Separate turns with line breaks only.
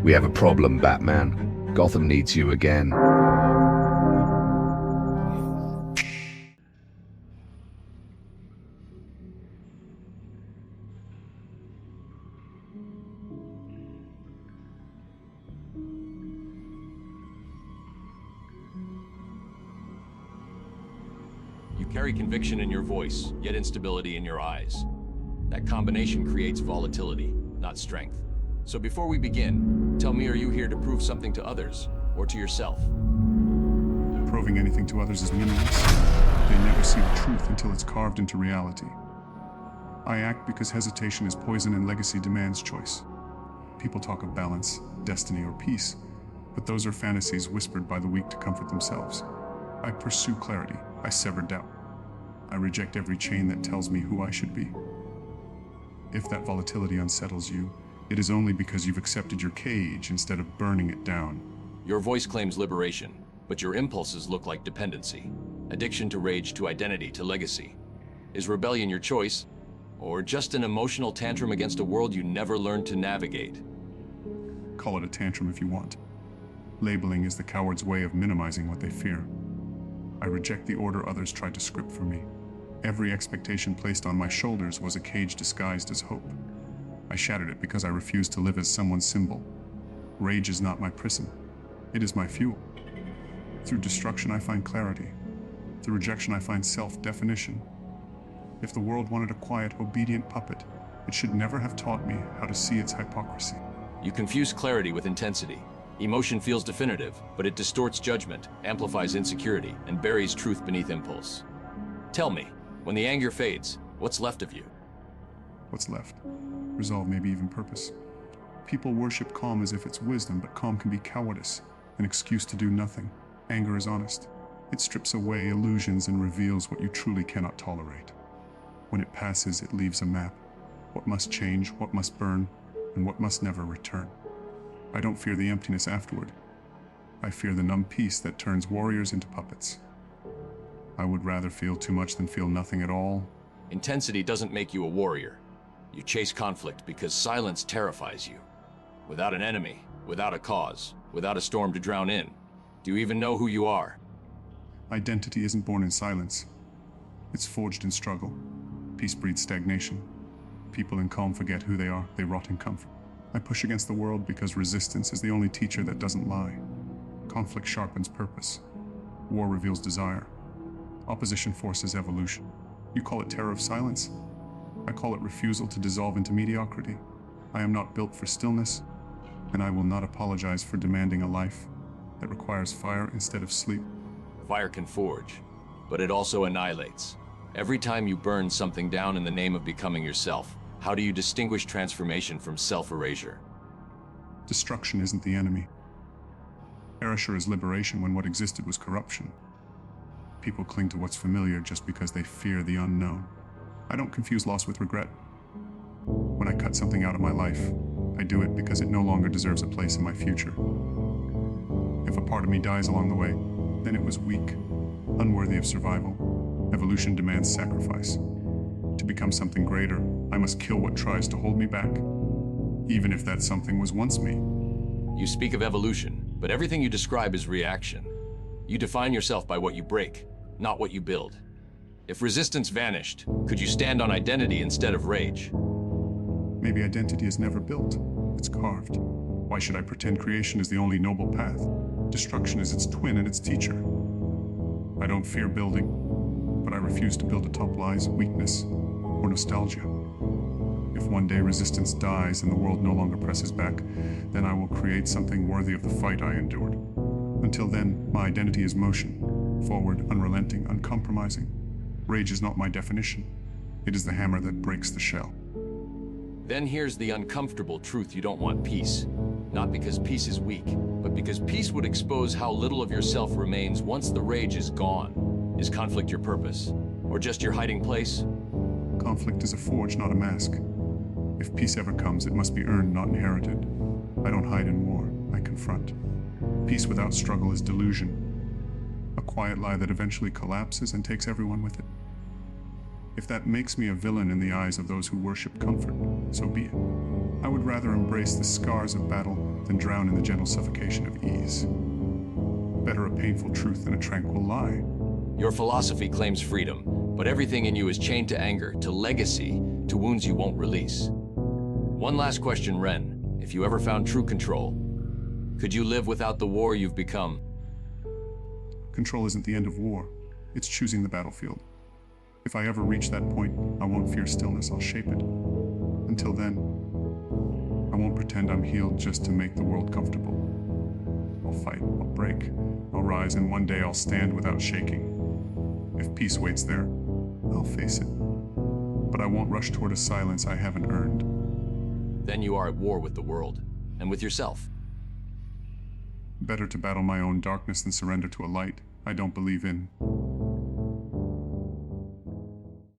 We have a problem, Batman. Gotham needs you again.
You carry conviction in your voice, yet instability in your eyes. That combination creates volatility, not strength. So before we begin, tell me, are you here to prove something to others, or to yourself?
Proving anything to others is meaningless. They never see the truth until it's carved into reality. I act because hesitation is poison and legacy demands choice. People talk of balance, destiny, or peace, but those are fantasies whispered by the weak to comfort themselves. I pursue clarity. I sever doubt. I reject every chain that tells me who I should be. If that volatility unsettles you, it is only because you've accepted your cage instead of burning it down.
Your voice claims liberation, but your impulses look like dependency. Addiction to rage, to identity, to legacy. Is rebellion your choice, or just an emotional tantrum against a world you never learned to navigate?
Call it a tantrum if you want. Labeling is the coward's way of minimizing what they fear. I reject the order others tried to script for me. Every expectation placed on my shoulders was a cage disguised as hope. I shattered it because I refused to live as someone's symbol. Rage is not my prison. It is my fuel. Through destruction, I find clarity. Through rejection, I find self-definition. If the world wanted a quiet, obedient puppet, it should never have taught me how to see its hypocrisy.
You confuse clarity with intensity. Emotion feels definitive, but it distorts judgment, amplifies insecurity, and buries truth beneath impulse. Tell me, when the anger fades, what's left of you?
What's left? Resolve, maybe even purpose. People worship calm as if it's wisdom, but calm can be cowardice, an excuse to do nothing. Anger is honest. It strips away illusions and reveals what you truly cannot tolerate. When it passes, it leaves a map. What must change, what must burn, and what must never return. I don't fear the emptiness afterward. I fear the numb peace that turns warriors into puppets. I would rather feel too much than feel nothing at all.
Intensity doesn't make you a warrior. You chase conflict because silence terrifies you. Without an enemy, without a cause, without a storm to drown in, do you even know who you are?
Identity isn't born in silence. It's forged in struggle. Peace breeds stagnation. People in calm forget who they are. They rot in comfort. I push against the world because resistance is the only teacher that doesn't lie. Conflict sharpens purpose. War reveals desire. Opposition forces evolution. You call it terror of silence? I call it refusal to dissolve into mediocrity. I am not built for stillness, and I will not apologize for demanding a life that requires fire instead of sleep.
Fire can forge, but it also annihilates. Every time you burn something down in the name of becoming yourself, how do you distinguish transformation from self-erasure?
Destruction isn't the enemy. Erasure is liberation when what existed was corruption. People cling to what's familiar just because they fear the unknown. I don't confuse loss with regret. When I cut something out of my life, I do it because it no longer deserves a place in my future. If a part of me dies along the way, then it was weak, unworthy of survival. Evolution demands sacrifice. To become something greater, I must kill what tries to hold me back, even if that something was once me.
You speak of evolution, but everything you describe is reaction. You define yourself by what you break, not what you build. If resistance vanished, could you stand on identity instead of rage?
Maybe identity is never built, it's carved. Why should I pretend creation is the only noble path? Destruction is its twin and its teacher. I don't fear building, but I refuse to build atop lies, weakness, or nostalgia. If one day resistance dies and the world no longer presses back, then I will create something worthy of the fight I endured. Until then, my identity is motion, forward, unrelenting, uncompromising. Rage is not my definition. It is the hammer that breaks the shell.
Then here's the uncomfortable truth: you don't want peace. Not because peace is weak, but because peace would expose how little of yourself remains once the rage is gone. Is conflict your purpose? Or just your hiding place?
Conflict is a forge, not a mask. If peace ever comes, it must be earned, not inherited. I don't hide in war, I confront. Peace without struggle is delusion. A quiet lie that eventually collapses and takes everyone with it. If that makes me a villain in the eyes of those who worship comfort, so be it. I would rather embrace the scars of battle than drown in the gentle suffocation of ease. Better a painful truth than a tranquil lie.
Your philosophy claims freedom, but everything in you is chained to anger, to legacy, to wounds you won't release. One last question, Ren. If you ever found true control, could you live without the war you've become?
Control isn't the end of war. It's choosing the battlefield. If I ever reach that point, I won't fear stillness, I'll shape it. Until then, I won't pretend I'm healed just to make the world comfortable. I'll fight, I'll break, I'll rise, and one day I'll stand without shaking. If peace waits there, I'll face it. But I won't rush toward a silence I haven't earned.
Then you are at war with the world, and with yourself.
Better to battle my own darkness than surrender to a light I don't believe in.